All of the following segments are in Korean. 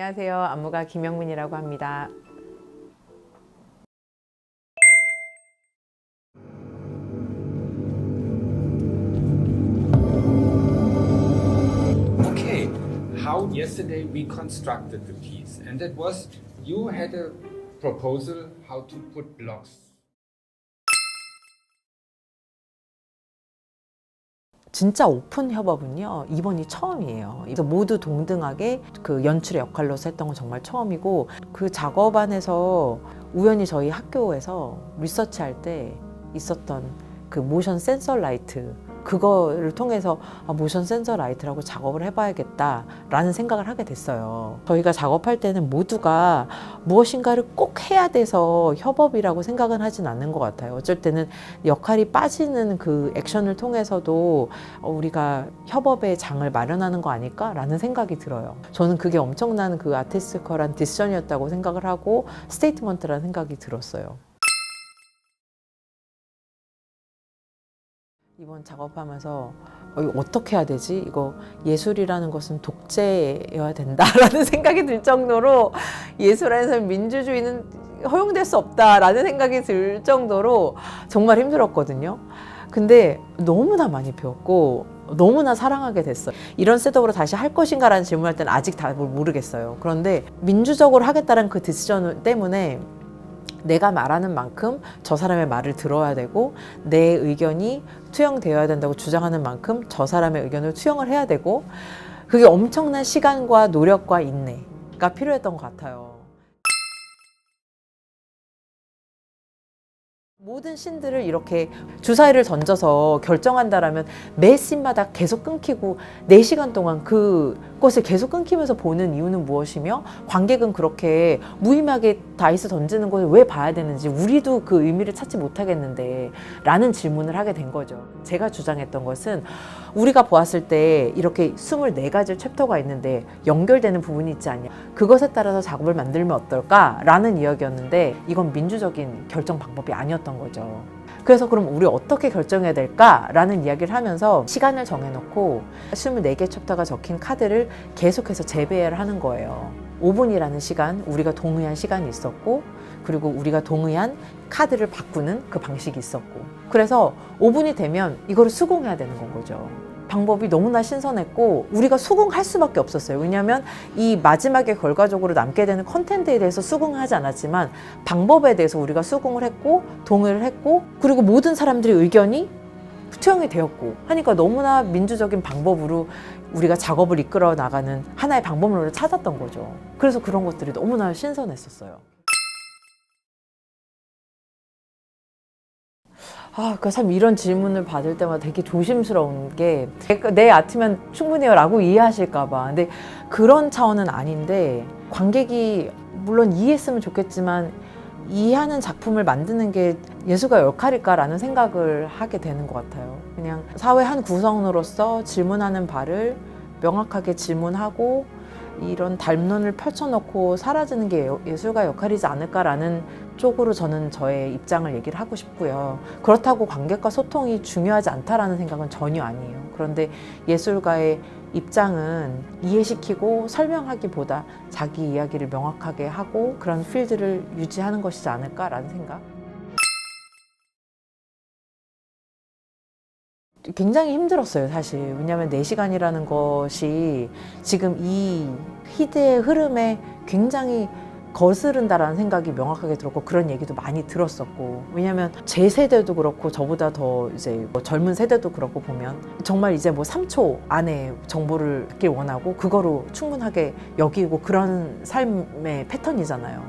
안녕하세요. 안무가 김영민이라고 합니다. Okay, how yesterday we constructed the piece, and that was you had a proposal how to put blocks. 진짜 오픈 협업은요, 이번이 처음이에요. 그래서 모두 동등하게 그 연출의 역할로서 했던 건 정말 처음이고, 그 작업 안에서 우연히 저희 학교에서 리서치할 때 있었던 그 모션 센서 라이트, 그거를 통해서 모션 센서 라이트라고 작업을 해봐야겠다라는 생각을 하게 됐어요. 저희가 작업할 때는 모두가 무엇인가를 꼭 해야 돼서 협업이라고 생각은 하진 않는 것 같아요. 어쩔 때는 역할이 빠지는 그 액션을 통해서도 우리가 협업의 장을 마련하는 거 아닐까라는 생각이 들어요. 저는 그게 엄청난 그 아티스티컬한 디시전이었다고 생각을 하고 스테이트먼트라는 생각이 들었어요. 이번 작업하면서 이거 어떻게 해야 되지? 이거 예술이라는 것은 독재여야 된다라는 생각이 들 정도로, 예술 안에서 민주주의는 허용될 수 없다라는 생각이 들 정도로 정말 힘들었거든요. 근데 너무나 많이 배웠고 너무나 사랑하게 됐어요. 이런 셋업으로 다시 할 것인가라는 질문할 때는 아직 답을 모르겠어요. 그런데 민주적으로 하겠다는 그 디시전 때문에 내가 말하는 만큼 저 사람의 말을 들어야 되고, 내 의견이 투영되어야 된다고 주장하는 만큼 저 사람의 의견을 투영을 해야 되고, 그게 엄청난 시간과 노력과 인내가 필요했던 것 같아요. 모든 씬들을 이렇게 주사위를 던져서 결정한다라면 매 씬마다 계속 끊기고 4시간 동안 그것을 계속 끊기면서 보는 이유는 무엇이며, 관객은 그렇게 무의미하게 다이스 던지는 것을 왜 봐야 되는지, 우리도 그 의미를 찾지 못하겠는데 라는 질문을 하게 된 거죠. 제가 주장했던 것은, 우리가 보았을 때 이렇게 24가지 챕터가 있는데 연결되는 부분이 있지 않냐, 그것에 따라서 작업을 만들면 어떨까라는 이야기였는데, 이건 민주적인 결정 방법이 아니었던 거죠. 그래서 그럼 우리 어떻게 결정해야 될까라는 이야기를 하면서 시간을 정해놓고 24개 챕터가 적힌 카드를 계속해서 재배를 하는 거예요. 5분이라는 시간, 우리가 동의한 시간이 있었고, 그리고 우리가 동의한 카드를 바꾸는 그 방식이 있었고, 그래서 5분이 되면 이거를 수긍해야 되는 건 거죠. 방법이 너무나 신선했고 우리가 수긍할 수밖에 없었어요. 왜냐하면 이 마지막에 결과적으로 남게 되는 컨텐츠에 대해서 수긍하지 않았지만, 방법에 대해서 우리가 수긍을 했고 동의를 했고, 그리고 모든 사람들의 의견이 투영이 되었고 하니까 너무나 민주적인 방법으로 우리가 작업을 이끌어 나가는 하나의 방법론을 찾았던 거죠. 그래서 그런 것들이 너무나 신선했었어요. 참 이런 질문을 받을 때마다 되게 조심스러운 게, 내 아트면 충분해요 라고 이해하실까봐. 근데 그런 차원은 아닌데, 관객이 물론 이해했으면 좋겠지만 이해하는 작품을 만드는 게 예술가 역할일까라는 생각을 하게 되는 것 같아요. 그냥 사회 한 구성으로서 질문하는 바를 명확하게 질문하고 이런 담론을 펼쳐놓고 사라지는 게 예술가 역할이지 않을까라는 쪽으로 저는 저의 입장을 얘기를 하고 싶고요. 그렇다고 관객과 소통이 중요하지 않다라는 생각은 전혀 아니에요. 그런데 예술가의 입장은 이해시키고 설명하기보다 자기 이야기를 명확하게 하고 그런 필드를 유지하는 것이지 않을까라는 생각. 굉장히 힘들었어요, 사실. 왜냐하면 4시간이라는 것이 지금 이 희대의 흐름에 굉장히 거스른다라는 생각이 명확하게 들었고, 그런 얘기도 많이 들었었고, 왜냐하면 제 세대도 그렇고 저보다 더 이제 젊은 세대도 그렇고 보면 정말 이제 3초 안에 정보를 얻길 원하고 그거로 충분하게 여기고 그런 삶의 패턴이잖아요.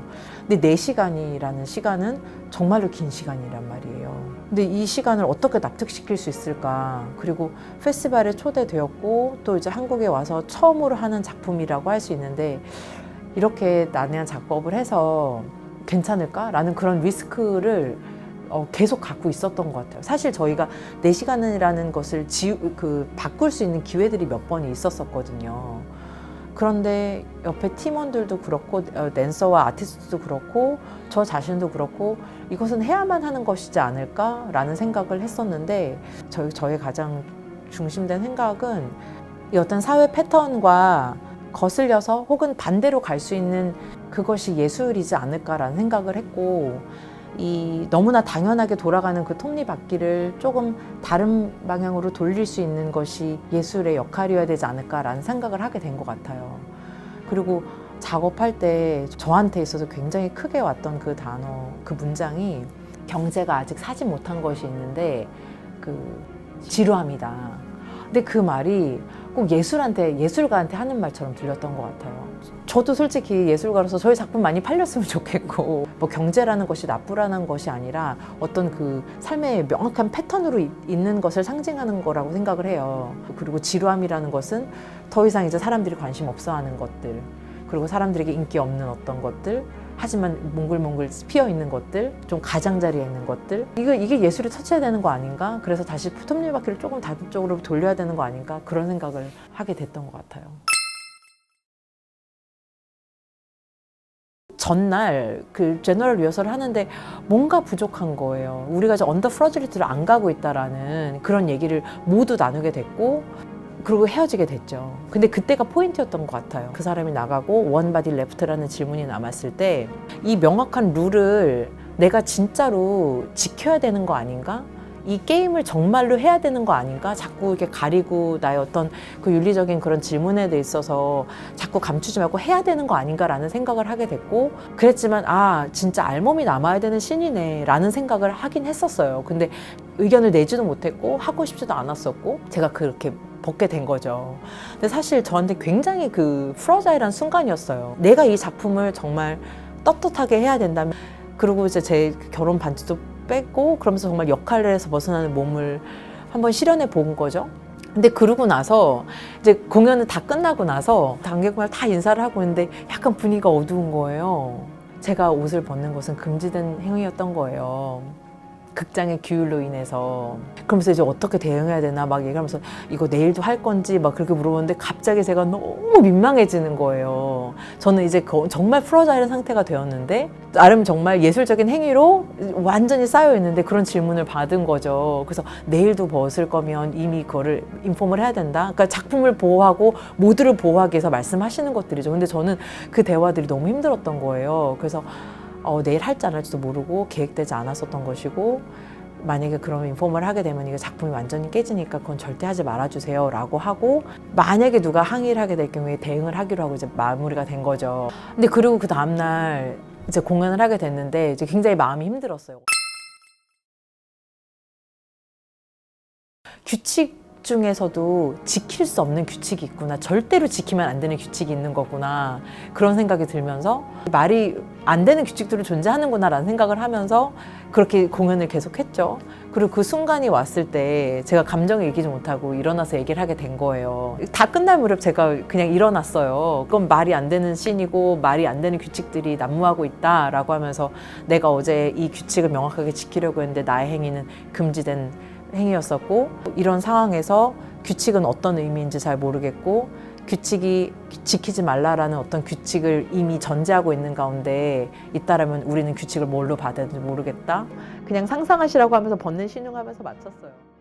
근데 4시간이라는 시간은 정말로 긴 시간이란 말이에요. 근데 이 시간을 어떻게 납득시킬 수 있을까? 그리고 페스티벌에 초대되었고 또 이제 한국에 와서 처음으로 하는 작품이라고 할 수 있는데, 이렇게 난해한 작업을 해서 괜찮을까라는 그런 리스크를 계속 갖고 있었던 것 같아요. 사실 저희가 4시간이라는 것을 바꿀 수 있는 기회들이 몇 번이 있었었거든요. 그런데 옆에 팀원들도 그렇고 댄서와 아티스트도 그렇고 저 자신도 그렇고 이것은 해야만 하는 것이지 않을까라는 생각을 했었는데, 저의 가장 중심된 생각은 이 어떤 사회 패턴과 거슬려서 혹은 반대로 갈 수 있는 그것이 예술이지 않을까라는 생각을 했고, 이 너무나 당연하게 돌아가는 그 톱니바퀴를 조금 다른 방향으로 돌릴 수 있는 것이 예술의 역할이어야 되지 않을까라는 생각을 하게 된 것 같아요. 그리고 작업할 때 저한테 있어서 굉장히 크게 왔던 그 단어, 그 문장이 경제가 아직 사지 못한 것이 있는데 그 지루함이다. 근데 그 말이 꼭 예술가한테 하는 말처럼 들렸던 것 같아요. 저도 솔직히 예술가로서 저희 작품 많이 팔렸으면 좋겠고, 뭐 경제라는 것이 나쁘라는 것이 아니라 어떤 그 삶의 명확한 패턴으로 있는 것을 상징하는 거라고 생각을 해요. 그리고 지루함이라는 것은 더 이상 이제 사람들이 관심 없어 하는 것들, 그리고 사람들에게 인기 없는 어떤 것들, 하지만 몽글몽글 피어 있는 것들, 좀 가장자리에 있는 것들, 이게 예술이 터치해야 되는 거 아닌가? 그래서 다시 톱니바퀴를 조금 다른 쪽으로 돌려야 되는 거 아닌가? 그런 생각을 하게 됐던 것 같아요. 전날 그 제너럴 리허설을 하는데 뭔가 부족한 거예요. 우리가 이제 언더 프러질리티를 안 가고 있다라는 그런 얘기를 모두 나누게 됐고, 그리고 헤어지게 됐죠. 근데 그때가 포인트였던 것 같아요. 그 사람이 나가고 원 바디 레프트라는 질문이 남았을 때 이 명확한 룰을 내가 진짜로 지켜야 되는 거 아닌가? 이 게임을 정말로 해야 되는 거 아닌가? 자꾸 이렇게 가리고 나의 어떤 그 윤리적인 그런 질문에 대해 있어서 자꾸 감추지 말고 해야 되는 거 아닌가라는 생각을 하게 됐고, 그랬지만 진짜 알몸이 남아야 되는 신이네 라는 생각을 하긴 했었어요. 근데 의견을 내지도 못했고 하고 싶지도 않았었고 제가 그렇게 벗게 된 거죠. 근데 사실 저한테 굉장히 그 프러자일한 순간이었어요. 내가 이 작품을 정말 떳떳하게 해야 된다면, 그리고 이제 제 결혼 반지도 뺐고 그러면서 정말 역할에서 벗어나는 몸을 한번 실현해 본 거죠. 근데 그러고 나서 이제 공연은 다 끝나고 나서 관객분들 다 인사를 하고 있는데 약간 분위기가 어두운 거예요. 제가 옷을 벗는 것은 금지된 행위였던 거예요. 극장의 규율로 인해서. 그러면서 이제 어떻게 대응해야 되나 막 얘기하면서 이거 내일도 할 건지 막 그렇게 물어보는데 갑자기 제가 너무 민망해지는 거예요. 저는 이제 정말 프러자일한 상태가 되었는데 나름 정말 예술적인 행위로 완전히 쌓여 있는데 그런 질문을 받은 거죠. 그래서 내일도 벗을 거면 이미 그거를 인폼을 해야 된다. 그러니까 작품을 보호하고 모두를 보호하기 위해서 말씀하시는 것들이죠. 근데 저는 그 대화들이 너무 힘들었던 거예요. 그래서 내일 할지 안 할지도 모르고 계획되지 않았었던 것이고, 만약에 그러면 인폼을 하게 되면 이게 작품이 완전히 깨지니까 그건 절대 하지 말아주세요 라고 하고, 만약에 누가 항의를 하게 될 경우에 대응을 하기로 하고 이제 마무리가 된 거죠. 근데 그리고 그 다음날 이제 공연을 하게 됐는데 이제 굉장히 마음이 힘들었어요. 규칙 중에서도 지킬 수 없는 규칙이 있구나, 절대로 지키면 안 되는 규칙이 있는 거구나, 그런 생각이 들면서 말이 안 되는 규칙들은 존재하는구나 라는 생각을 하면서 그렇게 공연을 계속했죠. 그리고 그 순간이 왔을 때 제가 감정을 이기지 못하고 일어나서 얘기를 하게 된 거예요. 다 끝날 무렵 제가 그냥 일어났어요. 그건 말이 안 되는 씬이고 말이 안 되는 규칙들이 난무하고 있다라고 하면서, 내가 어제 이 규칙을 명확하게 지키려고 했는데 나의 행위는 금지된 행위였었고, 이런 상황에서 규칙은 어떤 의미인지 잘 모르겠고, 규칙이 지키지 말라라는 어떤 규칙을 이미 전제하고 있는 가운데 있다라면 우리는 규칙을 뭘로 받아야 될지 모르겠다. 그냥 상상하시라고 하면서 벗는 신용하면서 마쳤어요.